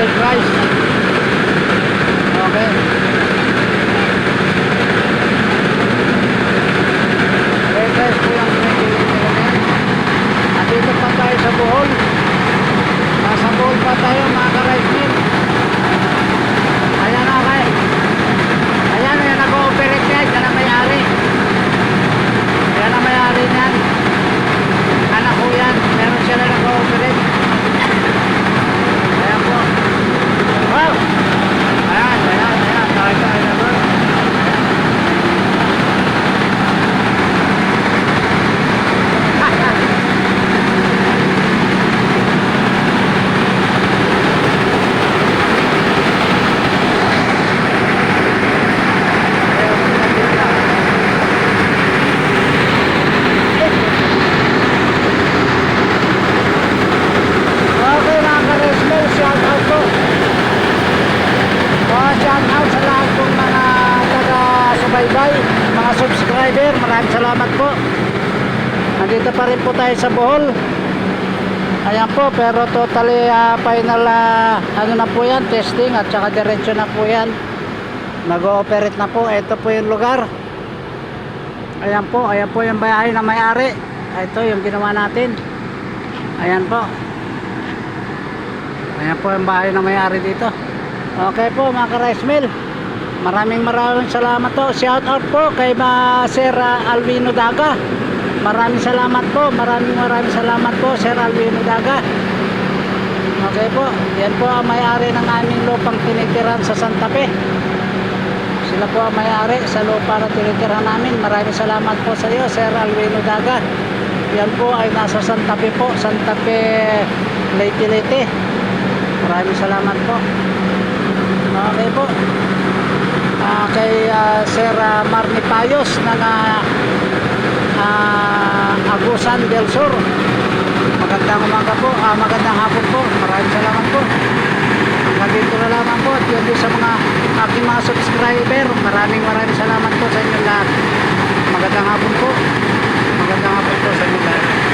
fried rice. Okay. Fried rice po yung pinipili nila ngayon. Nandito pa tayo sa Bohol. Nasa Bohol pa tayo mga ka-rice mill. Ayan okay. Ayan yung nag-ooperate niya. Yan ang may-ari. Yan ang may-ari niyan. Anak ko yan. Meron sila nag-ooperate. Ayan po. Wow! Ayan. Tayo na bro. Mga subscriber, maraming salamat po. Nandito pa rin po tayo sa Bohol. Ayan po, pero totally final ano na po yan, testing at saka diretso na po yan. Nag-ooperate na po. Ito po yung lugar. Ayan po yung bahay na may-ari. Ito yung ginawa natin. Ayan po. Ayan po yung bahay na may-ari dito. Okay po mga ka-rice mill. Maraming salamat po. Shout out po kay Sir Alvino Daga. Maraming salamat po. Maraming salamat po Sir Alvino Daga. Okay po. Yan po ang may-ari ng aming lupang tinitiran sa Santa Fe. Sila po ang may-ari sa lupa na tinitiran namin. Maraming salamat po sa iyo Sir Alvino Daga. Yan po ay nasa Santa Fe po. Santa Fe Leyte. Maraming salamat po. Okay po. Kay Sir Marnie Payos ng Agusan del Sur. Magandang umaga po, magandang hapon po. Maraming salamat po. Hanggang dito na lamang po. At yun din sa mga aking mga subscriber, maraming salamat po sa inyo lahat. Magandang hapon po. Magandang hapon po sa inyo lahat.